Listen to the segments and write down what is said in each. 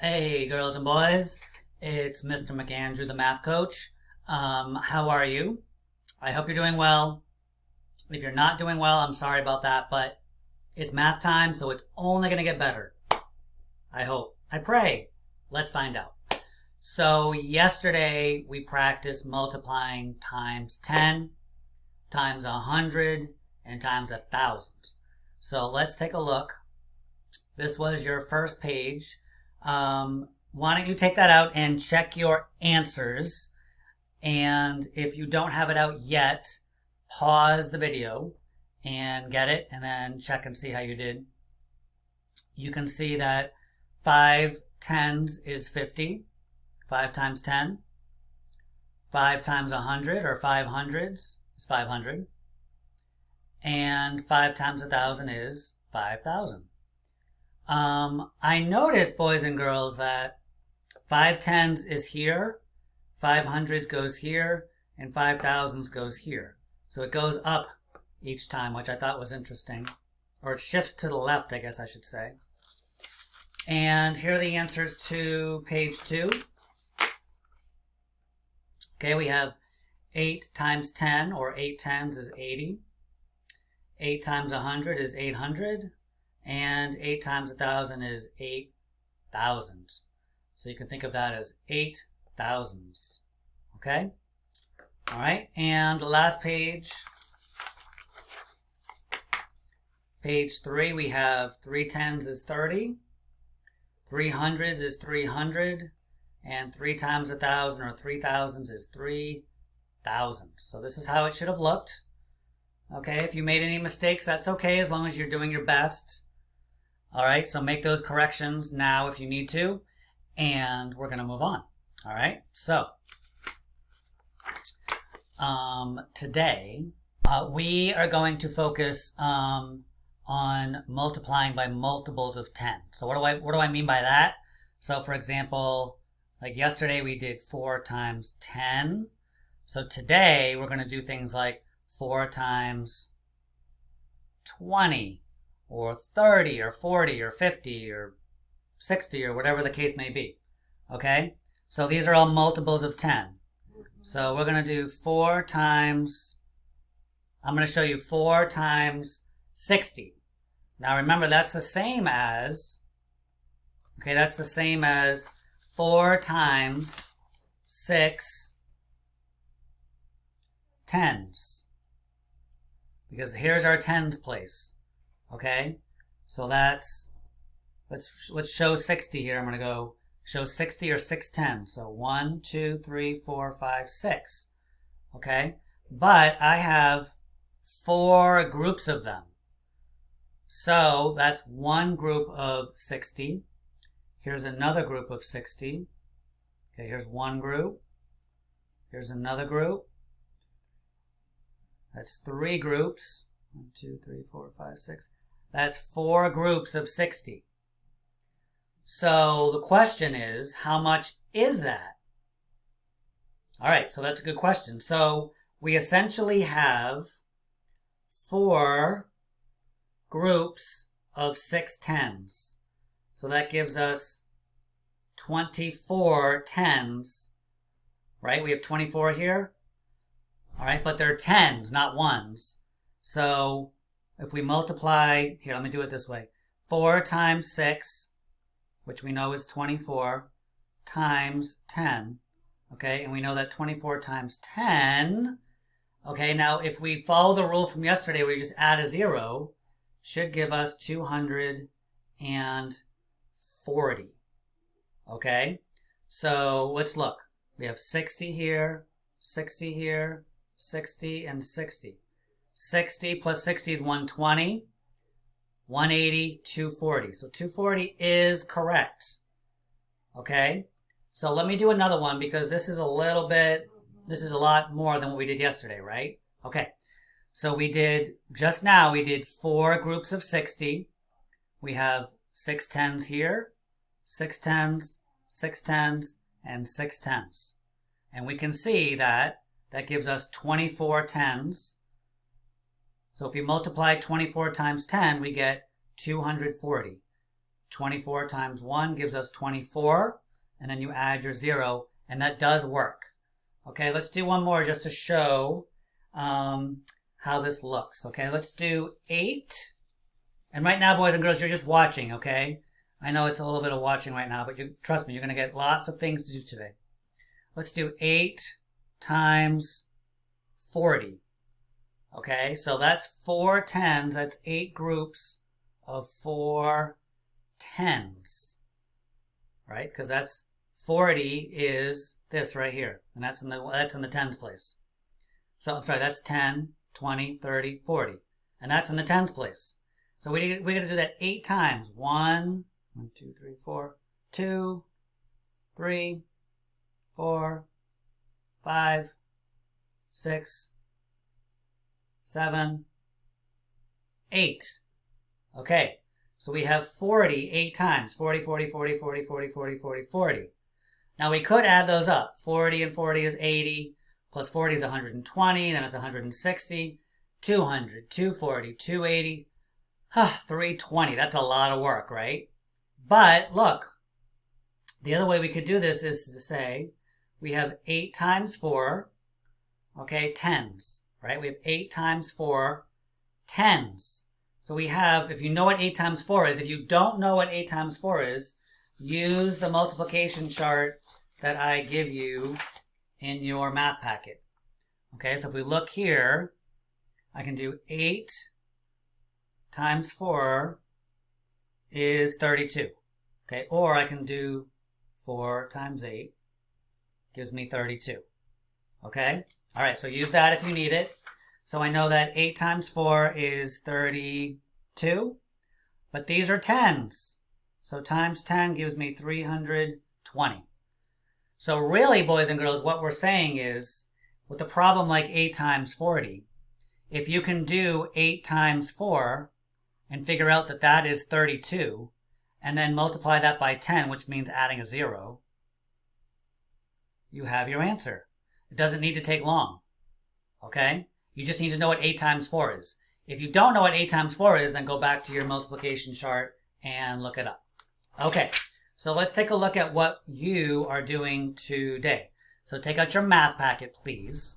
Hey, girls and boys, it's Mr. McAndrew, the math coach. How are you? I hope you're doing well. If you're not doing well, I'm sorry about that, but it's math time, so it's only going to get better. I hope. I pray. Let's find out. So yesterday we practiced multiplying times 10, times 100, and times 1,000. So let's take a look. This was your first page. Why don't you take that out and check your answers, and if you don't have it out yet, pause the video and get it, and then check and see how you did. You can see that 5 tens is 50, 5 times 10, 5 times 100 or 5 hundreds is 500, and 5 times 1,000 is 5,000. I noticed, boys and girls, that 5 tens is here, 5 hundreds goes here, and 5 thousands goes here. So it goes up each time, which I thought was interesting. Or it shifts to the left, I guess I should say. And here are the answers to page 2. Okay, we have 8 times 10, or 8 tens is 80. 8 times 100 is 800. And 8 times 1,000 is 8,000. So you can think of that as 8 thousands. Okay? All right, and the last page, page 3, we have 3 tens is 30, 3 hundreds is 300, and 3 times 1,000 or 3 thousands is 3,000. So this is how it should have looked. Okay, if you made any mistakes, that's okay as long as you're doing your best. All right, so make those corrections now if you need to, and we're going to move on. All right, so today we are going to focus on multiplying by multiples of 10. So what do I mean by that? So for example, like yesterday we did 4 times 10. So today we're going to do things like 4 times 20. Or 30, or 40, or 50, or 60, or whatever the case may be. Okay? So these are all multiples of 10. So we're going to do 4 times, I'm going to show you 4 times 60. Now remember, that's the same as, okay, that's the same as 4 times 6 tens. Because here's our tens place. Okay, so that's, let's show 60 here. I'm going to go show 60 or 6 tens. So 1, 2, 3, 4, 5, 6. Okay, but I have 4 groups of them. So that's one group of 60. Here's another group of 60. Okay, here's one group. Here's another group. That's 3 groups. 1, 2, 3, 4, 5, 6. That's 4 groups of 60. So the question is, how much is that? All right, so that's a good question. So we essentially have 4 groups of 6 tens. So that gives us 24 tens, right? We have 24 here. All right, but they're tens, not ones. So if we multiply, here, let me do it this way. 4 times 6, which we know is 24, times 10. Okay, and we know that 24 times 10. Okay, now if we follow the rule from yesterday where you just add a 0, should give us 240. Okay, so let's look. We have 60 here, 60 here, 60, and 60. 60 plus 60 is 120, 180, 240. So 240 is correct. Okay? So let me do another one because this is a lot more than what we did yesterday, right? Okay. So we did, just now we did 4 groups of 60. We have 6 tens here, 6 tens, 6 tens, and 6 tens. And we can see that gives us 24 tens. So if we multiply 24 times 10, we get 240. 24 times 1 gives us 24. And then you add your 0, and that does work. Okay, let's do one more just to show how this looks. Okay, let's do 8. And right now, boys and girls, you're just watching, okay? I know it's a little bit of watching right now, but trust me, you're going to get lots of things to do today. Let's do 8 times 40. Okay, so that's 4 tens. That's 8 groups of 4 tens. Right? Because that's 40 is this right here. And that's in the tens place. So, I'm sorry, that's 10, 20, 30, 40. And that's in the tens place. So we're going to do that 8 times. 1, 2, 3, 4, 2, 3, 4, 5, 6, 7, 8. Okay, so we have 40 8 times. 40, 40, 40, 40, 40, 40, 40, 40. Now we could add those up. 40 and 40 is 80, plus 40 is 120, then it's 160, 200, 240, 280, 320. That's a lot of work, right? But look, the other way we could do this is to say we have 8 times 4, okay, tens, right? We have 8 times 4 tens. So we have, if you know what 8 times 4 is, if you don't know what 8 times 4 is, use the multiplication chart that I give you in your math packet. Okay, so if we look here, I can do 8 times 4 is 32. Okay, or I can do 4 times 8 gives me 32. Okay? All right, so use that if you need it. So I know that 8 times 4 is 32, but these are tens. So times 10 gives me 320. So really, boys and girls, what we're saying is, with a problem like 8 times 40, if you can do 8 times 4 and figure out that that is 32, and then multiply that by 10, which means adding a 0, you have your answer. It doesn't need to take long, okay? You just need to know what 8 times 4 is. If you don't know what 8 times 4 is, then go back to your multiplication chart and look it up. Okay, so let's take a look at what you are doing today. So take out your math packet, please.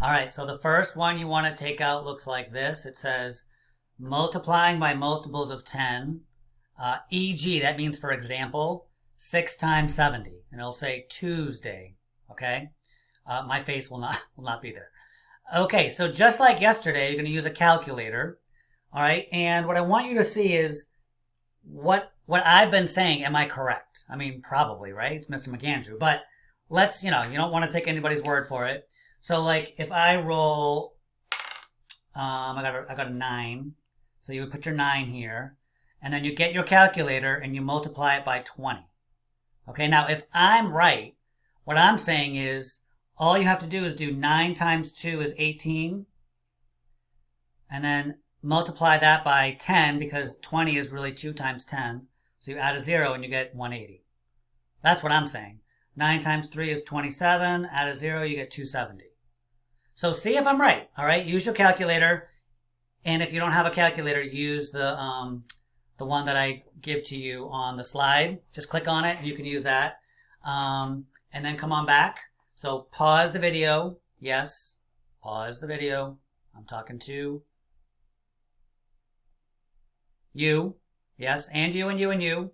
All right, so the first one you want to take out looks like this. It says multiplying by multiples of 10. E.g., that means, for example, 6 times 70. And it'll say Tuesday, okay? My face will not be there. Okay, so just like yesterday, you're going to use a calculator, all right? And what I want you to see is what I've been saying, am I correct? I mean, probably, right? It's Mr. McAndrew. But let's, you don't want to take anybody's word for it. So, like, if I roll, I got a 9. So you would put your 9 here. And then you get your calculator and you multiply it by 20. Okay, now if I'm right, what I'm saying is all you have to do is do 9 times 2 is 18. And then multiply that by 10 because 20 is really 2 times 10. So you add a 0 and you get 180. That's what I'm saying. 9 times 3 is 27. Add a 0, you get 270. So see if I'm right. All right, use your calculator. And if you don't have a calculator, use the one that I give to you on the slide. Just click on it and you can use that. And then come on back. So pause the video. Yes, pause the video. I'm talking to you. Yes, and you and you and you.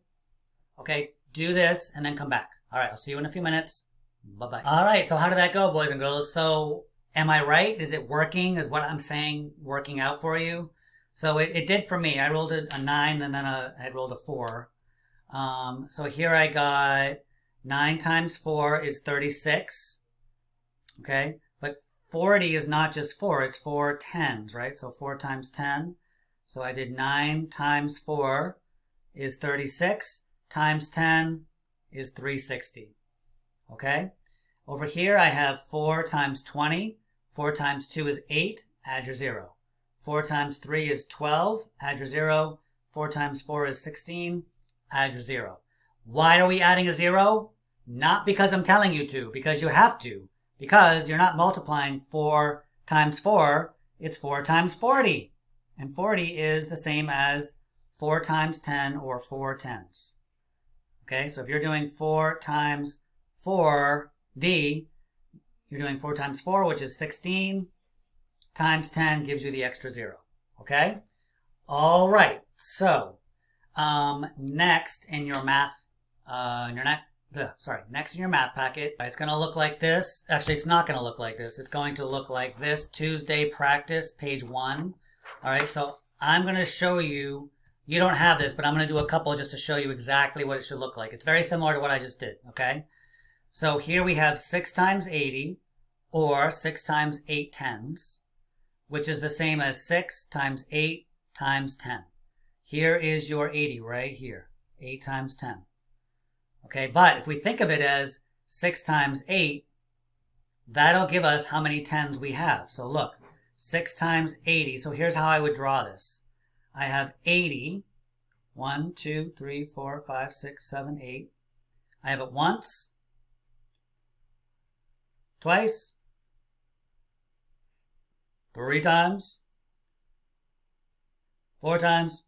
Okay, do this and then come back. All right, I'll see you in a few minutes. Bye-bye. All right, so how did that go, boys and girls? So am I right? Is it working? Is what I'm saying working out for you? So it did for me. I rolled a 9 and then I had rolled a 4. So here I got 9 times 4 is 36. Okay, but 40 is not just 4, it's 4 tens, right? So 4 times 10. So I did 9 times 4 is 36, times 10 is 360. Okay? Over here I have 4 times 20. 4 times 2 is 8, add your 0. 4 times 3 is 12, add your 0. 4 times 4 is 16, add your 0. Why are we adding a 0? Not because I'm telling you to, because you have to. Because you're not multiplying 4 times 4, it's 4 times 40. And 40 is the same as 4 times 10 or 4 tens. Okay, so if you're doing 4 times 4D, you're doing 4 times 4, which is 16, times 10 gives you the extra 0. Okay? All right, so next in your math, next in your math packet, it's going to look like this. Actually, it's not going to look like this. It's going to look like this. Tuesday practice, page 1. All right, so I'm going to show you. You don't have this, but I'm going to do a couple just to show you exactly what it should look like. It's very similar to what I just did, okay? So here we have 6 times 80, or 6 times 8 tens, which is the same as 6 times 8 times 10. Here is your 80 right here, 8 times 10. Okay, but if we think of it as 6 times 8, that'll give us how many tens we have. So look, 6 times 80. So here's how I would draw this. I have 80. 1, 2, 3, 4, 5, 6, 7, 8. I have it once, twice, 3 times, 4 times,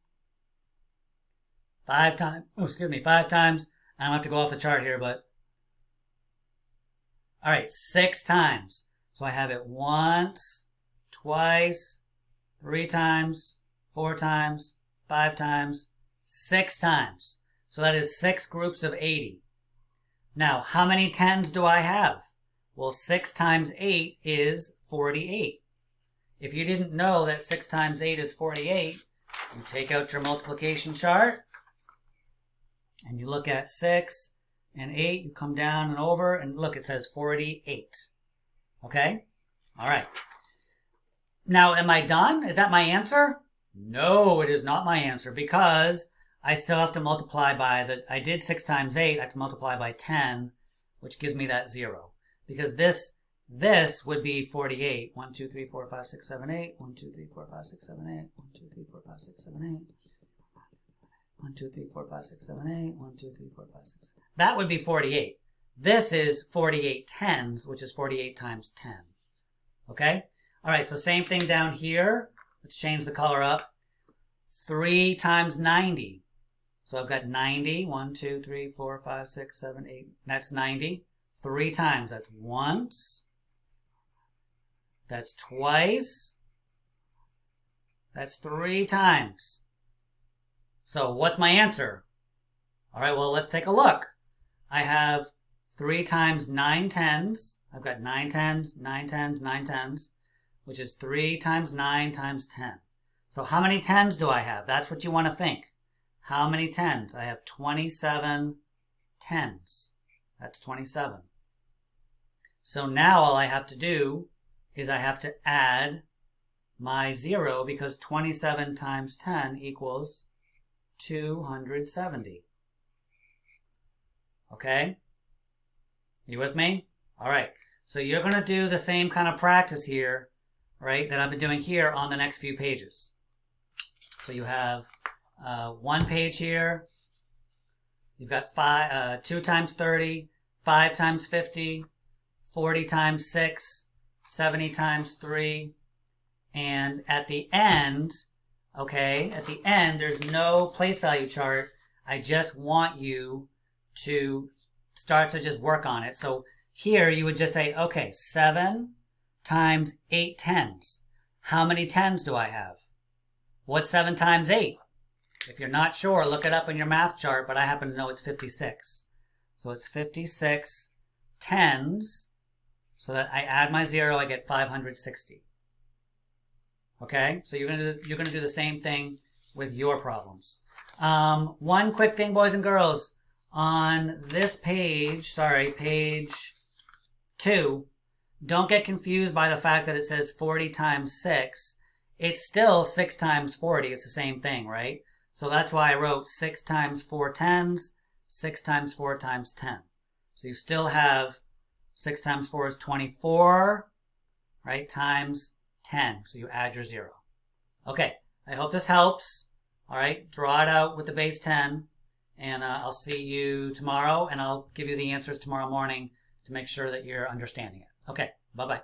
5 times. Oh, excuse me, 5 times. I don't have to go off the chart here, but all right, 6 times. So I have it once, twice, 3 times, 4 times, 5 times, 6 times. So that is 6 groups of 80. Now, how many tens do I have? Well, 6 times 8 is 48. If you didn't know that 6 times 8 is 48, you take out your multiplication chart, and you look at 6 and 8, you come down and over, and look, it says 48. Okay? All right. Now, am I done? Is that my answer? No, it is not my answer, because I still have to multiply by I did 6 times 8, I have to multiply by 10, which gives me that 0. Because this would be 48. 1, 2, 3, 4, 5, 6, 7, 8. 1, 2, 3, 4, 5, 6, 7, 8. 1, 2, 3, 4, 5, 6, 7, 8. 1, 2, 3, 4, 5, 6, 7, 8. 1, 2, 3, 4, 5, 6, 7. That would be 48. This is 48 tens, which is 48 times 10. Okay? All right, so same thing down here. Let's change the color up. 3 times 90. So I've got 90. 1, 2, 3, 4, 5, 6, 7, 8. That's 90. 3 times. That's once. That's twice. That's 3 times. So what's my answer? All right, well, let's take a look. I have 3 times 9 tens. I've got 9 tens, 9 tens, 9 tens, which is 3 times 9 times 10. So how many tens do I have? That's what you want to think. How many tens? I have 27 tens. That's 27. So now all I have to do is I have to add my 0, because 27 times 10 equals 270. Okay? You with me? All right. So you're going to do the same kind of practice here, right, that I've been doing here on the next few pages. So you have one page here. You've got 2 times 30, 5 times 50, 40 times 6, 70 times 3. And at the end, okay, at the end, there's no place value chart. I just want you to start to just work on it. So here you would just say, okay, 7 times 8 tens. How many tens do I have? What's 7 times 8? If you're not sure, look it up in your math chart, but I happen to know it's 56. So it's 56 tens. So that I add my 0, I get 560. Okay? So you're gonna do the same thing with your problems. One quick thing, boys and girls. On this page, page 2, don't get confused by the fact that it says 40 times 6. It's still 6 times 40. It's the same thing, right? So that's why I wrote 6 times 4 tens, 6 times 4 times 10. So you still have 6 times 4 is 24, right, times 10. So you add your 0. Okay, I hope this helps. All right, draw it out with the base 10. And I'll see you tomorrow, and I'll give you the answers tomorrow morning to make sure that you're understanding it. Okay, bye-bye.